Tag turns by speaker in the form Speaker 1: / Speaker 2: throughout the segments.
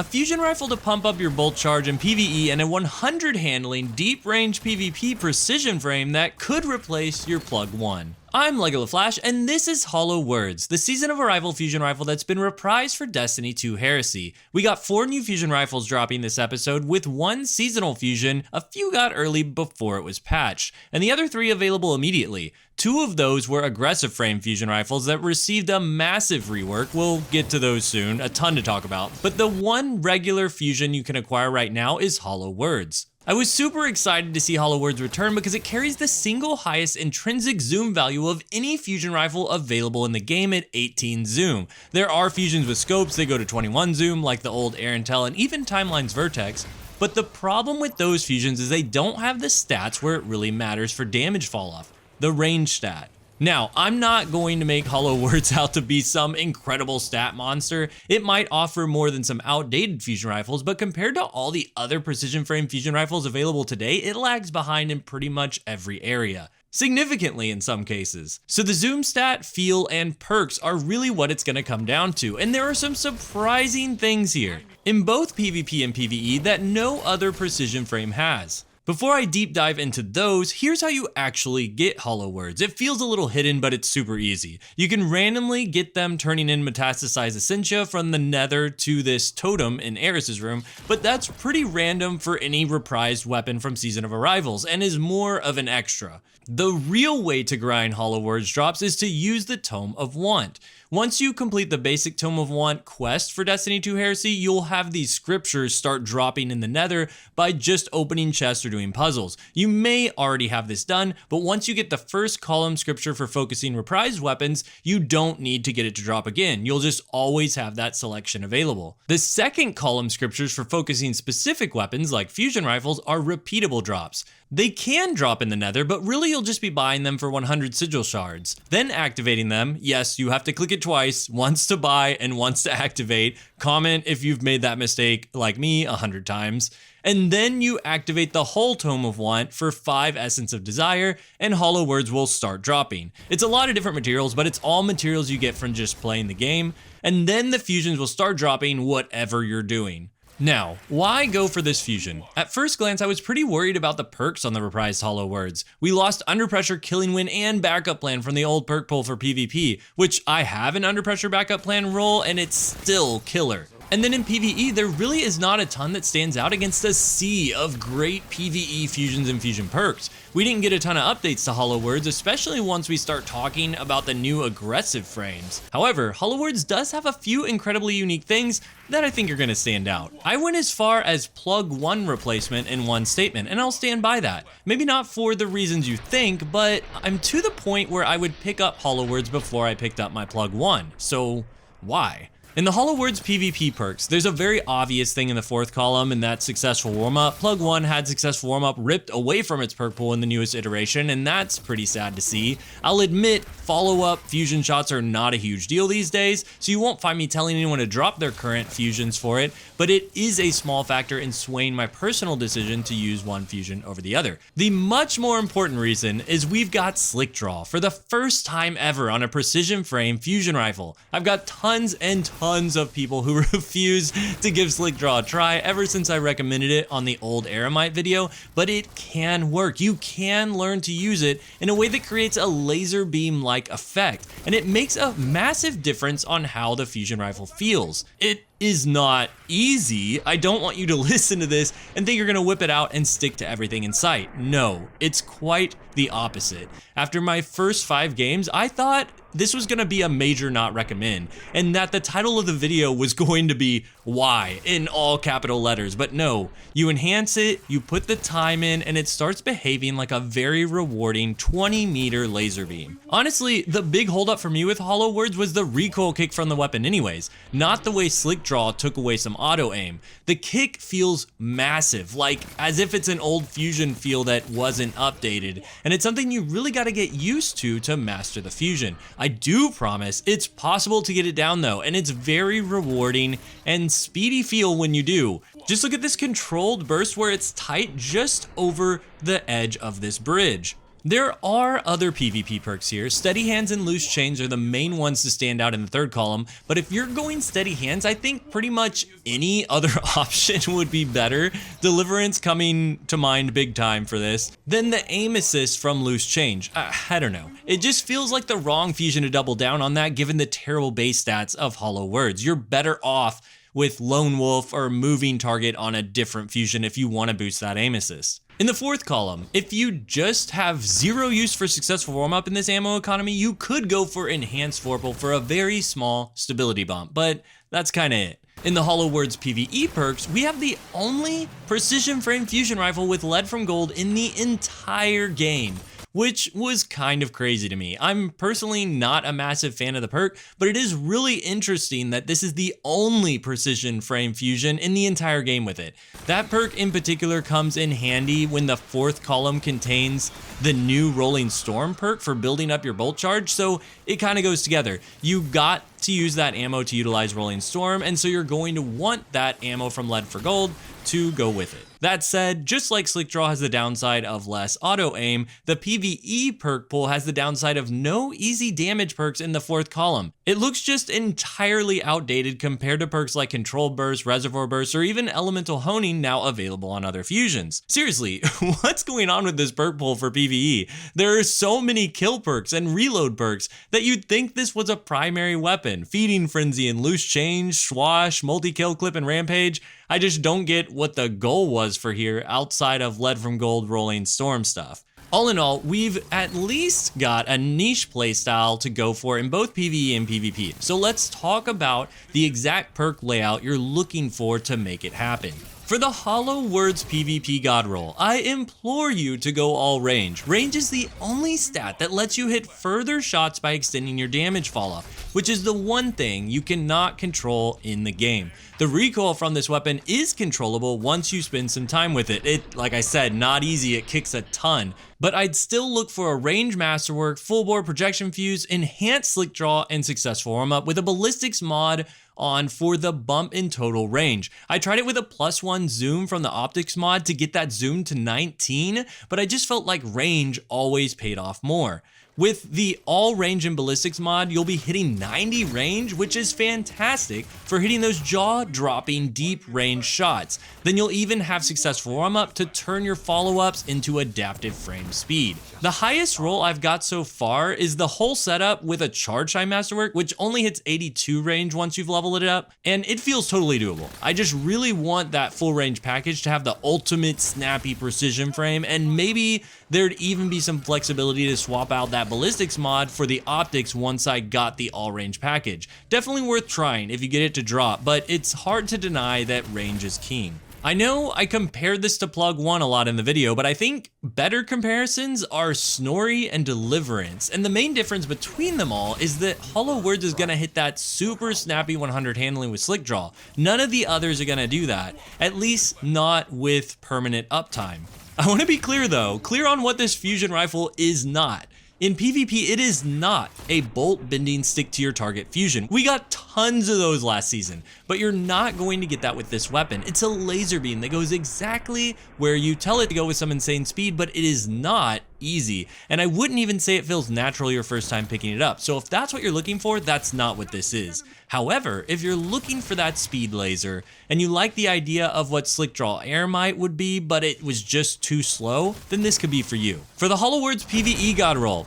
Speaker 1: A fusion rifle to pump up your bolt charge in PvE, and a 100 handling, deep range PvP precision frame that could replace your plug 1. I'm Lego Flash, and this is Hollow Words, the Season of Arrival fusion rifle that's been reprised for Destiny 2 Heresy. We got 4 new fusion rifles dropping this episode, with 1 seasonal fusion, a few got early before it was patched, and the other 3 available immediately. 2 of those were aggressive frame fusion rifles that received a massive rework. We'll get to those soon, a ton to talk about, but the one regular fusion you can acquire right now is Hollow Words. I was super excited to see Hollow Words return because it carries the single highest intrinsic zoom value of any fusion rifle available in the game at 18 zoom. There are fusions with scopes that go to 21 zoom, like the old Arantel and even Timeline's Vertex, but the problem with those fusions is they don't have the stats where it really matters for damage falloff, the range stat. Now, I'm not going to make Hollow Words out to be some incredible stat monster. It might offer more than some outdated fusion rifles, but compared to all the other precision frame fusion rifles available today, it lags behind in pretty much every area. Significantly in some cases. So the zoom stat, feel, and perks are really what it's gonna come down to, and there are some surprising things here in both PvP and PvE that no other precision frame has. Before I deep dive into those, here's how you actually get Hollow Words. It feels a little hidden, but it's super easy. You can randomly get them turning in metastasized essentia from the nether to this totem in Eris's room, but that's pretty random for any reprised weapon from Season of Arrivals and is more of an extra. The real way to grind Hollow Words drops is to use the Tome of Want. Once you complete the basic Tome of Want quest for Destiny 2 Heresy, you'll have these scriptures start dropping in the nether by just opening chests or doing puzzles. You may already have this done, but once you get the first column scripture for focusing reprised weapons, you don't need to get it to drop again. You'll just always have that selection available. The second column scriptures for focusing specific weapons like fusion rifles are repeatable drops. They can drop in the nether, but really you'll just be buying them for 100 sigil shards. Then activating them, yes, you have to click it twice, once to buy and once to activate. Comment if you've made that mistake like me 100 times. And then you activate the whole Tome of Want for 5 Essence of Desire, and Hollow Words will start dropping. It's a lot of different materials, but it's all materials you get from just playing the game, and then the fusions will start dropping whatever you're doing. Now, why go for this fusion? At first glance, I was pretty worried about the perks on the reprised Hollow Words. We lost Under Pressure, Killing Wind, and Backup Plan from the old perk pool for PvP, which I have an Under Pressure Backup Plan roll, and it's still killer. And then in PvE, there really is not a ton that stands out against a sea of great PvE fusions and fusion perks. We didn't get a ton of updates to Hollow Words, especially once we start talking about the new aggressive frames. However, Hollow Words does have a few incredibly unique things that I think are gonna stand out. I went as far as plug 1 replacement in one statement, and I'll stand by that. Maybe not for the reasons you think, but I'm to the point where I would pick up Hollow Words before I picked up my plug 1. So why? In the Hollow Words PvP perks, there's a very obvious thing in the 4th column, and that's Successful Warm-Up. Plug 1 had Successful Warm-Up ripped away from its perk pool in the newest iteration, and that's pretty sad to see. I'll admit, follow-up fusion shots are not a huge deal these days, so you won't find me telling anyone to drop their current fusions for it, but it is a small factor in swaying my personal decision to use one fusion over the other. The much more important reason is we've got Slickdraw for the first time ever on a precision frame fusion rifle. I've got tons and tons of people who refuse to give Slickdraw a try ever since I recommended it on the old Aramite video, but it can work. You can learn to use it in a way that creates a laser beam-like effect, and it makes a massive difference on how the fusion rifle feels. It is not easy. I don't want you to listen to this and think you're gonna whip it out and stick to everything in sight. No, it's quite the opposite. After my first 5 games, I thought this was gonna be a major not recommend, and that the title of the video was going to be why in all capital letters, but no, you enhance it, you put the time in, and it starts behaving like a very rewarding 20-meter laser beam. Honestly, the big holdup for me with Hollow Words was the recoil kick from the weapon anyways, not the way Slickdraw took away some auto aim. The kick feels massive, like as if it's an old fusion feel that wasn't updated, and it's something you really gotta get used to master the fusion. I do promise it's possible to get it down though, and it's very rewarding and speedy feel when you do. Just look at this controlled burst where it's tight just over the edge of this bridge. There are other PvP perks here. Steady Hands and Loose Chains are the main ones to stand out in the third column, but if you're going Steady Hands, I think pretty much any other option would be better. Deliverance coming to mind big time for this. Then the aim assist from Loose Change. I don't know. It just feels like the wrong fusion to double down on that given the terrible base stats of Hollow Words. You're better off with Lone Wolf or Moving Target on a different fusion if you want to boost that aim assist. In the fourth column, if you just have zero use for successful warm-up in this ammo economy, you could go for Enhanced Vorpal for a very small stability bump, but that's kinda it. In the Hollow Words PvE perks, we have the only precision frame fusion rifle with lead from gold in the entire game, which was kind of crazy to me. I'm personally not a massive fan of the perk, but it is really interesting that this is the only precision frame fusion in the entire game with it. That perk in particular comes in handy when the fourth column contains the new Rolling Storm perk for building up your bolt charge, so it kind of goes together. You got to use that ammo to utilize Rolling Storm, and so you're going to want that ammo from Lead for Gold to go with it. That said, just like Slickdraw has the downside of less auto aim, the PvE perk pool has the downside of no easy damage perks in the fourth column. It looks just entirely outdated compared to perks like Control Burst, Reservoir Burst, or even Elemental Honing now available on other fusions. Seriously, what's going on with this perk pool for PvE? There are so many kill perks and reload perks that you'd think this was a primary weapon. Feeding Frenzy and Loose Change, Swash, Multi-Kill Clip, and Rampage. I just don't get what the goal was for here outside of Lead from Gold Rolling Storm stuff. All in all, we've at least got a niche playstyle to go for in both PvE and PvP. So let's talk about the exact perk layout you're looking for to make it happen. For the Hollow Words PvP God roll, I implore you to go all range. Range is the only stat that lets you hit further shots by extending your damage fall off, which is the one thing you cannot control in the game. The recoil from this weapon is controllable once you spend some time with it. It, like I said, not easy, it kicks a ton. But I'd still look for a range masterwork, full bore projection fuse, enhanced slick draw, and successful warm up with a ballistics mod on for the bump in total range. I tried it with a +1 zoom from the optics mod to get that zoom to 19, but I just felt like range always paid off more. With the all range and ballistics mod, you'll be hitting 90 range, which is fantastic for hitting those jaw-dropping deep range shots. Then you'll even have successful warm-up to turn your follow-ups into adaptive frame speed. The highest roll I've got so far is the whole setup with a charge time masterwork, which only hits 82 range once you've leveled it up, and it feels totally doable. I just really want that full range package to have the ultimate snappy precision frame, and maybe there'd even be some flexibility to swap out that ballistics mod for the optics once I got the all range package. Definitely worth trying if you get it to drop, but it's hard to deny that range is king. I know I compared this to Plug 1 a lot in the video, but I think better comparisons are Snorri and Deliverance, and the main difference between them all is that Hollow Words is gonna hit that super snappy 100 handling with Slickdraw. None of the others are gonna do that, at least not with permanent uptime. I want to be clear though, clear on what this fusion rifle is not. In PvP, it is not a bolt bending stick to your target fusion. We got tons of those last season, but you're not going to get that with this weapon. It's a laser beam that goes exactly where you tell it to go with some insane speed, but it is not easy. And I wouldn't even say it feels natural your first time picking it up. So if that's what you're looking for, that's not what this is. However, if you're looking for that speed laser and you like the idea of what Slickdraw Air Might would be, but it was just too slow, then this could be for you. For the Hollow Words PvE God roll,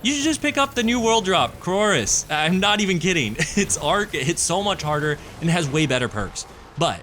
Speaker 1: you should just pick up the new world drop, Chorus. I'm not even kidding. It's arc, it hits so much harder, and has way better perks. But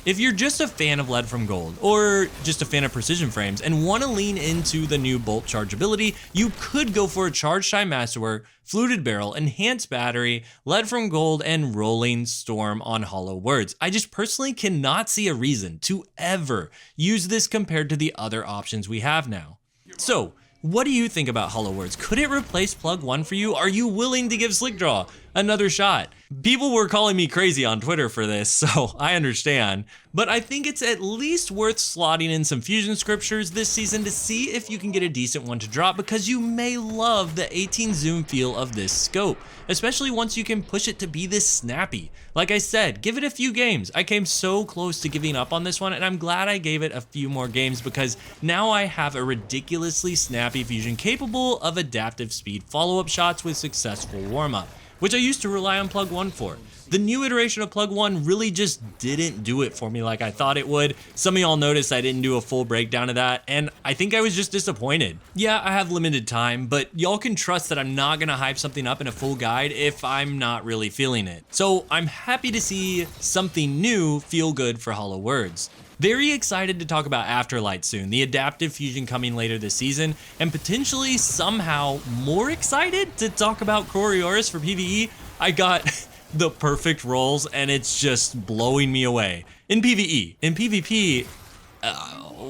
Speaker 1: if you're just a fan of Lead from Gold, or just a fan of precision frames, and want to lean into the new bolt charge ability, you could go for a Charge Time Masterwork, Fluted Barrel, Enhanced Battery, Lead from Gold, and Rolling Storm on Hollow Words. I just personally cannot see a reason to ever use this compared to the other options we have now. So, what do you think about Hollow Words? Could it replace Plug 1 for you? Are you willing to give Slickdraw another shot. People were calling me crazy on Twitter for this, so I understand. But I think it's at least worth slotting in some fusion scriptures this season to see if you can get a decent one to drop, because you may love the 18 zoom feel of this scope, especially once you can push it to be this snappy. Like I said, give it a few games. I came so close to giving up on this one, and I'm glad I gave it a few more games, because now I have a ridiculously snappy fusion capable of adaptive speed follow-up shots with successful warm-up, which I used to rely on Plug 1 for. The new iteration of Plug 1 really just didn't do it for me like I thought it would. Some of y'all noticed I didn't do a full breakdown of that, and I think I was just disappointed. Yeah, I have limited time, but y'all can trust that I'm not gonna hype something up in a full guide if I'm not really feeling it. So I'm happy to see something new feel good for Hollow Words. Very excited to talk about Afterlight soon, the adaptive fusion coming later this season, and potentially somehow more excited to talk about Coriolis for PvE. I got the perfect rolls and it's just blowing me away. In PvE. In PvP,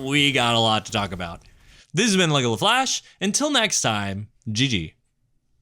Speaker 1: we got a lot to talk about. This has been Lego Flash. Until next time, GG.